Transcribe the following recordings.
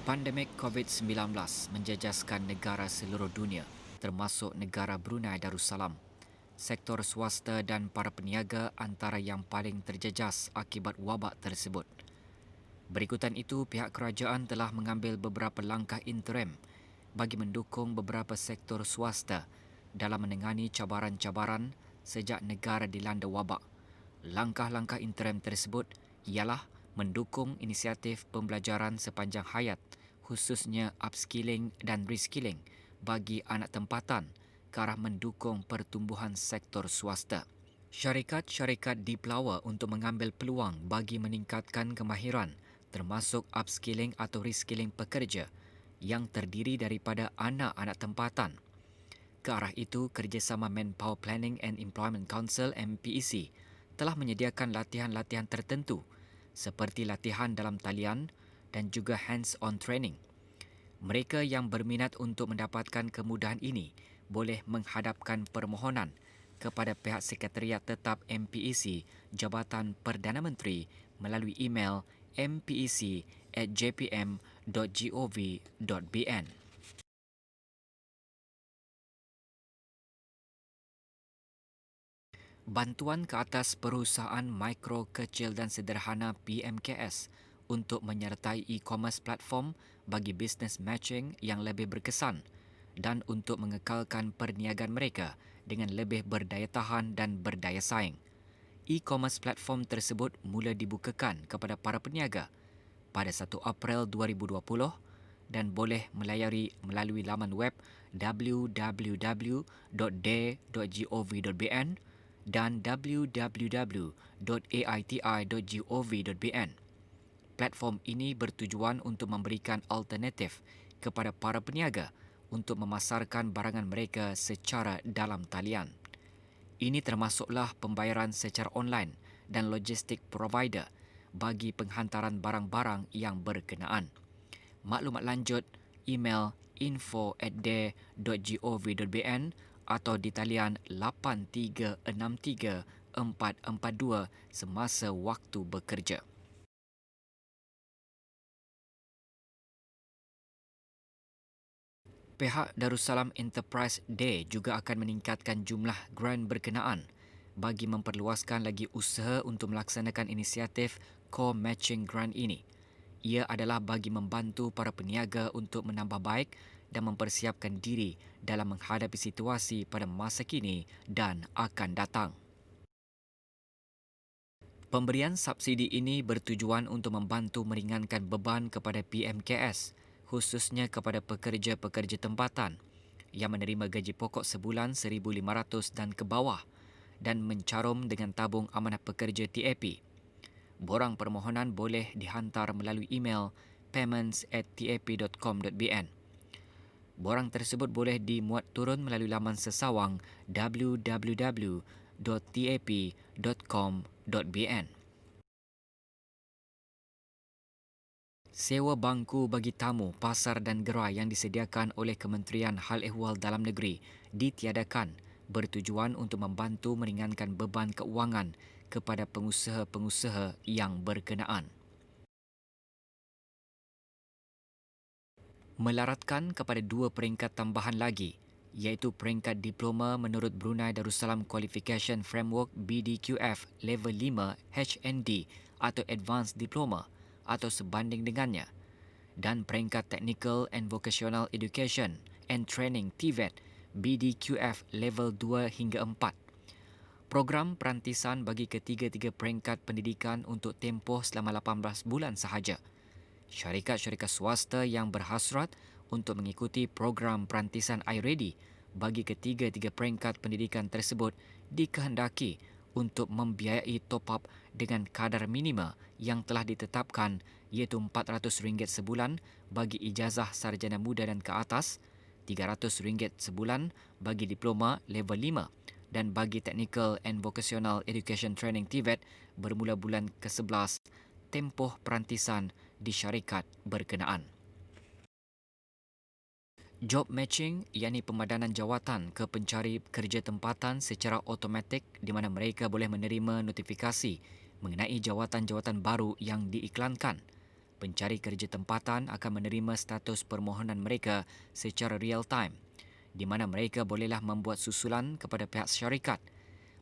Pandemik COVID-19 menjejaskan negara seluruh dunia, termasuk negara Brunei Darussalam. Sektor swasta dan para peniaga antara yang paling terjejas akibat wabak tersebut. Berikutan itu, pihak kerajaan telah mengambil beberapa langkah interim bagi mendukung beberapa sektor swasta dalam menangani cabaran-cabaran sejak negara dilanda wabak. Langkah-langkah interim tersebut ialah mendukung inisiatif pembelajaran sepanjang hayat, khususnya upskilling dan reskilling bagi anak tempatan ke arah mendukung pertumbuhan sektor swasta. Syarikat-syarikat dipelawa untuk mengambil peluang bagi meningkatkan kemahiran termasuk upskilling atau reskilling pekerja yang terdiri daripada anak-anak tempatan. Ke arah itu, Kerjasama Manpower Planning and Employment Council MPEC telah menyediakan latihan-latihan tertentu seperti latihan dalam talian dan juga hands-on training. Mereka yang berminat untuk mendapatkan kemudahan ini boleh menghadapkan permohonan kepada pihak Sekretariat Tetap MPEC Jabatan Perdana Menteri melalui email mpec@jpm.gov.bn. Bantuan ke atas perusahaan mikro, kecil dan sederhana PMKS untuk menyertai e-commerce platform bagi bisnes matching yang lebih berkesan dan untuk mengekalkan perniagaan mereka dengan lebih berdaya tahan dan berdaya saing. E-commerce platform tersebut mula dibukakan kepada para peniaga pada 1 April 2020 dan boleh melayari melalui laman web www.dare.gov.bn dan www.aiti.gov.bn. Platform ini bertujuan untuk memberikan alternatif kepada para peniaga untuk memasarkan barangan mereka secara dalam talian. Ini termasuklah pembayaran secara online dan logistik provider bagi penghantaran barang-barang yang berkenaan. Maklumat lanjut, email info@dare.gov.bn atau di talian 8363 442 semasa waktu bekerja. Pihak Darussalam Enterprise Day juga akan meningkatkan jumlah grant berkenaan bagi memperluaskan lagi usaha untuk melaksanakan inisiatif Core Matching Grant ini. Ia adalah bagi membantu para peniaga untuk menambah baik dan mempersiapkan diri dalam menghadapi situasi pada masa kini dan akan datang. Pemberian subsidi ini bertujuan untuk membantu meringankan beban kepada PMKS, khususnya kepada pekerja-pekerja tempatan yang menerima gaji pokok sebulan 1,500 dan ke bawah dan mencarum dengan tabung amanah pekerja TAP. Borang permohonan boleh dihantar melalui email payments@tap.com.bn. Borang tersebut boleh dimuat turun melalui laman sesawang www.tap.com.bn. Sewa bangku bagi tamu, pasar dan gerai yang disediakan oleh Kementerian Hal Ehwal Dalam Negeri ditiadakan bertujuan untuk membantu meringankan beban keuangan kepada pengusaha-pengusaha yang berkenaan. Melaratkan kepada 2 peringkat tambahan lagi, iaitu peringkat diploma menurut Brunei Darussalam Qualification Framework BDQF Level 5 HND atau Advanced Diploma atau sebanding dengannya, dan peringkat Technical and Vocational Education and Training TVET BDQF Level 2 hingga 4. Program perantisan bagi ketiga-tiga peringkat pendidikan untuk tempoh selama 18 bulan sahaja. Syarikat-syarikat swasta yang berhasrat untuk mengikuti program perantisan iReady bagi ketiga-tiga peringkat pendidikan tersebut dikehendaki untuk membiayai top-up dengan kadar minima yang telah ditetapkan iaitu RM400 sebulan bagi ijazah sarjana muda dan ke atas, RM300 sebulan bagi diploma level 5 dan bagi Technical and Vocational Education Training TVET bermula bulan ke-11 tempoh perantisan di syarikat berkenaan. Job matching iaitu pemadanan jawatan ke pencari kerja tempatan secara automatik di mana mereka boleh menerima notifikasi mengenai jawatan-jawatan baru yang diiklankan. pencari kerja tempatan akan menerima status permohonan mereka secara real time, di mana mereka bolehlah membuat susulan kepada pihak syarikat,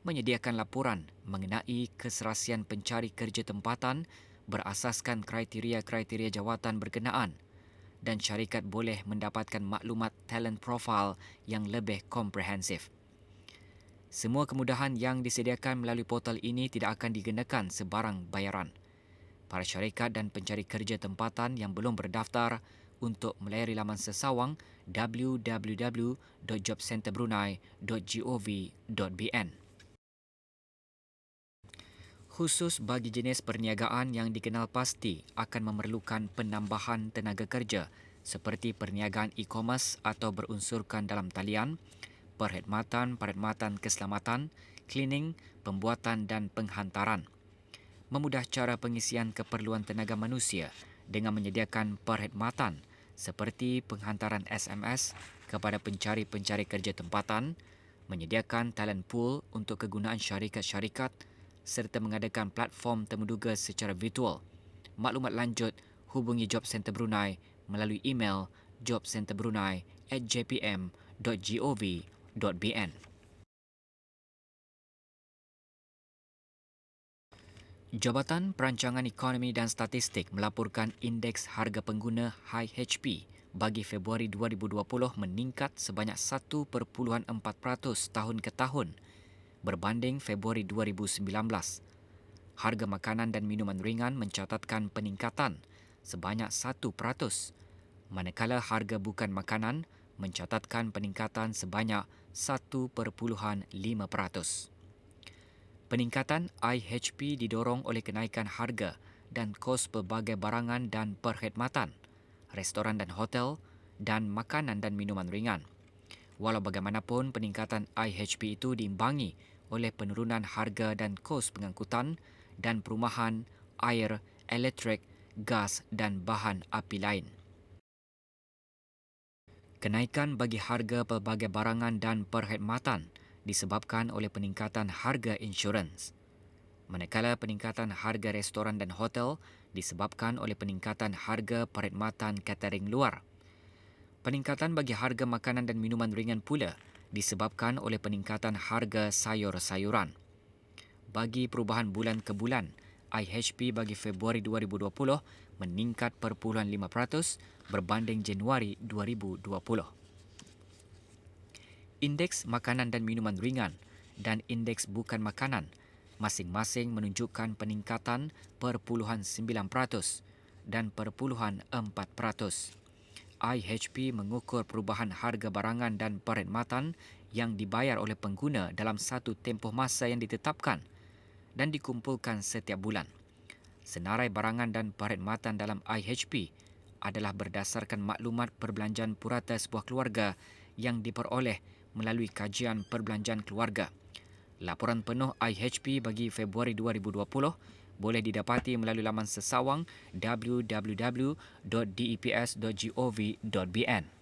menyediakan laporan mengenai keserasian pencari kerja tempatan berasaskan kriteria-kriteria jawatan berkenaan, dan syarikat boleh mendapatkan maklumat talent profile yang lebih komprehensif. Semua kemudahan yang disediakan melalui portal ini tidak akan dikenakan sebarang bayaran. Para syarikat dan pencari kerja tempatan yang belum berdaftar untuk melayari laman sesawang www.jobcenterbrunei.gov.bn. Khusus bagi jenis perniagaan yang dikenal pasti akan memerlukan penambahan tenaga kerja seperti perniagaan e-commerce atau berunsurkan dalam talian, perkhidmatan keselamatan, cleaning, pembuatan dan penghantaran. Memudah cara pengisian keperluan tenaga manusia dengan menyediakan perkhidmatan seperti penghantaran SMS kepada pencari-pencari kerja tempatan, menyediakan talent pool untuk kegunaan syarikat-syarikat serta mengadakan platform temuduga secara virtual. Maklumat lanjut, hubungi Job Center Brunei melalui email jobcenterbrunei@jpm.gov.bn. Jabatan Perancangan Ekonomi dan Statistik melaporkan indeks harga pengguna IHP bagi Februari 2020 meningkat sebanyak 1.4% tahun ke tahun berbanding Februari 2019. Harga makanan dan minuman ringan mencatatkan peningkatan sebanyak 1%, manakala harga bukan makanan mencatatkan peningkatan sebanyak 1.5%. Peningkatan IHP didorong oleh kenaikan harga dan kos pelbagai barangan dan perkhidmatan, restoran dan hotel, dan makanan dan minuman ringan. Walau bagaimanapun, peningkatan IHP itu diimbangi oleh penurunan harga dan kos pengangkutan dan perumahan, air, elektrik, gas dan bahan api lain. Kenaikan bagi harga pelbagai barangan dan perkhidmatan disebabkan oleh peningkatan harga insurans. Manakala peningkatan harga restoran dan hotel disebabkan oleh peningkatan harga perkhidmatan catering luar. Peningkatan bagi harga makanan dan minuman ringan pula disebabkan oleh peningkatan harga sayur-sayuran. Bagi perubahan bulan ke bulan, IHP bagi Februari 2020 meningkat 0.5% berbanding Januari 2020. Indeks makanan dan minuman ringan dan indeks bukan makanan masing-masing menunjukkan peningkatan 0.9% dan 0.4%. IHP mengukur perubahan harga barangan dan perkhidmatan yang dibayar oleh pengguna dalam satu tempoh masa yang ditetapkan dan dikumpulkan setiap bulan. Senarai barangan dan perkhidmatan dalam IHP adalah berdasarkan maklumat perbelanjaan purata sebuah keluarga yang diperoleh melalui kajian perbelanjaan keluarga. Laporan penuh IHP bagi Februari 2020 boleh didapati melalui laman sesawang www.deps.gov.bn.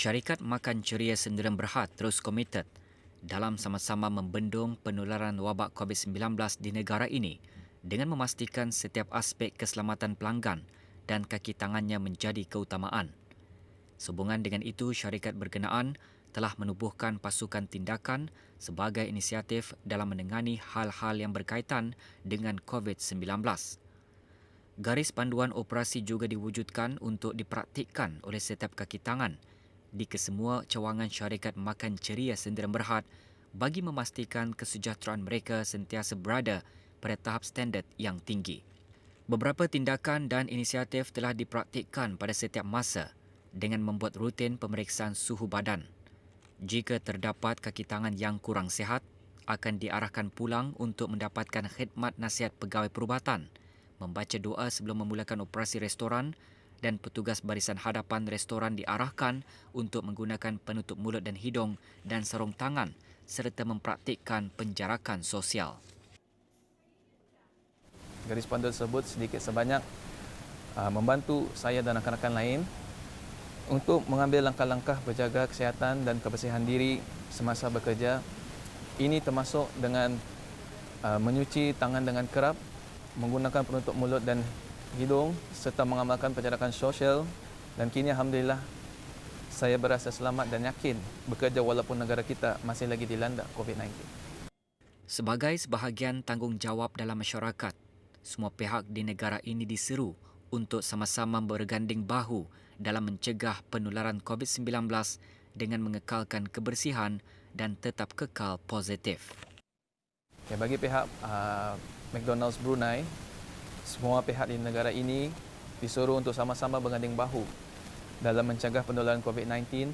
Syarikat Makan Ceria Sdn Bhd terus komited dalam sama-sama membendung penularan wabak COVID-19 di negara ini dengan memastikan setiap aspek keselamatan pelanggan dan kaki tangannya menjadi keutamaan. Sehubungan dengan itu, syarikat berkenaan telah menubuhkan pasukan tindakan sebagai inisiatif dalam menangani hal-hal yang berkaitan dengan COVID-19. Garis panduan operasi juga diwujudkan untuk dipraktikkan oleh setiap kaki tangan di kesemua cawangan syarikat Makan Ceria Sdn Bhd bagi memastikan kesejahteraan mereka sentiasa berada pada tahap standard yang tinggi. Beberapa tindakan dan inisiatif telah dipraktikkan pada setiap masa dengan membuat rutin pemeriksaan suhu badan. Jika terdapat kaki tangan yang kurang sihat, akan diarahkan pulang untuk mendapatkan khidmat nasihat pegawai perubatan, membaca doa sebelum memulakan operasi restoran dan petugas barisan hadapan restoran diarahkan untuk menggunakan penutup mulut dan hidung dan sarung tangan serta mempraktikkan penjarakan sosial. Garis panduan tersebut sedikit sebanyak membantu saya dan rakan-rakan lain untuk mengambil langkah-langkah berjaga kesihatan dan kebersihan diri semasa bekerja. Ini termasuk dengan menyuci tangan dengan kerap, menggunakan penutup mulut dan hidung serta mengamalkan penjarakan sosial, dan kini alhamdulillah saya berasa selamat dan yakin bekerja walaupun negara kita masih lagi dilanda COVID-19. Sebagai sebahagian tanggungjawab dalam masyarakat, semua pihak di negara ini diseru untuk sama-sama berganding bahu dalam mencegah penularan COVID-19 dengan mengekalkan kebersihan dan tetap kekal positif. Ya, bagi pihak McDonald's Brunei, semua pihak di negara ini disuruh untuk sama-sama berganding bahu dalam mencegah penularan COVID-19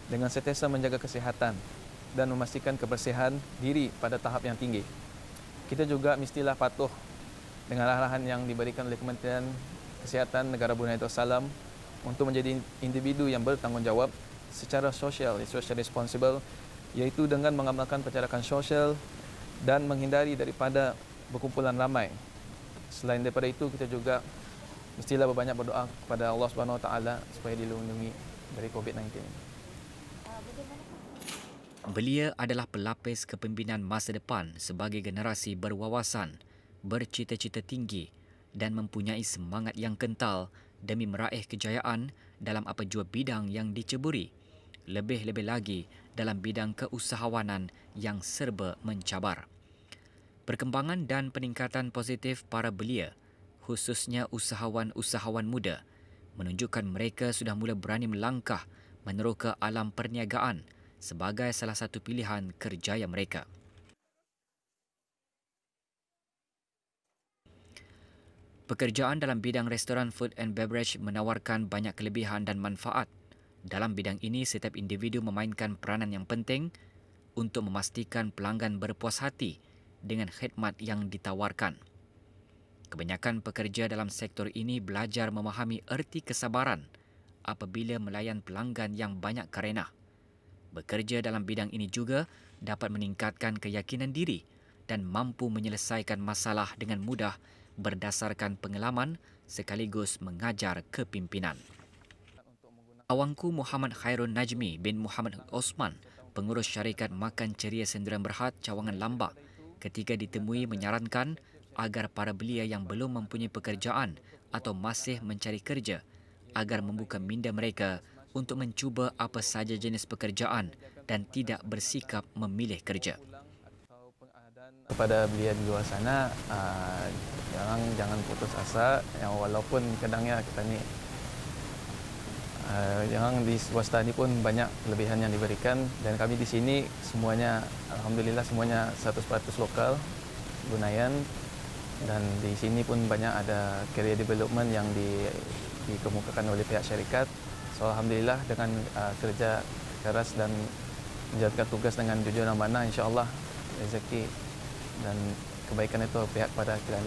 dengan sentiasa menjaga kesihatan dan memastikan kebersihan diri pada tahap yang tinggi. Kita juga mestilah patuh dengan arahan yang diberikan oleh Kementerian Kesihatan Negara Brunei Darussalam untuk menjadi individu yang bertanggungjawab secara sosial, social responsible, iaitu dengan mengamalkan penjarakan sosial dan menghindari daripada berkumpulan ramai. Selain daripada itu, kita juga mestilah berbanyak berdoa kepada Allah Subhanahu Wa Taala supaya dilindungi dari COVID-19. Belia adalah pelapis kepimpinan masa depan sebagai generasi berwawasan, bercita-cita tinggi dan mempunyai semangat yang kental demi meraih kejayaan dalam apa jua bidang yang diceburi. Lebih-lebih lagi dalam bidang keusahawanan yang serba mencabar. Perkembangan dan peningkatan positif para belia, khususnya usahawan-usahawan muda, menunjukkan mereka sudah mula berani melangkah meneroka alam perniagaan sebagai salah satu pilihan kerjaya mereka. Pekerjaan dalam bidang restoran food and beverage menawarkan banyak kelebihan dan manfaat. Dalam bidang ini, setiap individu memainkan peranan yang penting untuk memastikan pelanggan berpuas hati dengan khidmat yang ditawarkan. Kebanyakan pekerja dalam sektor ini belajar memahami erti kesabaran apabila melayan pelanggan yang banyak karenah. Bekerja dalam bidang ini juga dapat meningkatkan keyakinan diri dan mampu menyelesaikan masalah dengan mudah berdasarkan pengalaman sekaligus mengajar kepimpinan. Awangku Muhammad Khairul Najmi bin Muhammad Osman, pengurus syarikat Makan Ceria Sendirian Berhad, Cawangan Lambak, ketika ditemui menyarankan agar para belia yang belum mempunyai pekerjaan atau masih mencari kerja agar membuka minda mereka untuk mencuba apa saja jenis pekerjaan dan tidak bersikap memilih kerja. Kepada belia di luar sana, jangan putus asa, yang walaupun kadangnya kita ni yang di swasta ni pun banyak kelebihan yang diberikan, dan kami di sini semuanya alhamdulillah semuanya 100% lokal Bruneian, dan di sini pun banyak ada career development yang dikemukakan oleh pihak syarikat. So alhamdulillah dengan kerja keras dan menjalankan tugas dengan jujur dan amanah, insya-Allah rezeki dan kebaikan itu pihak pada kita.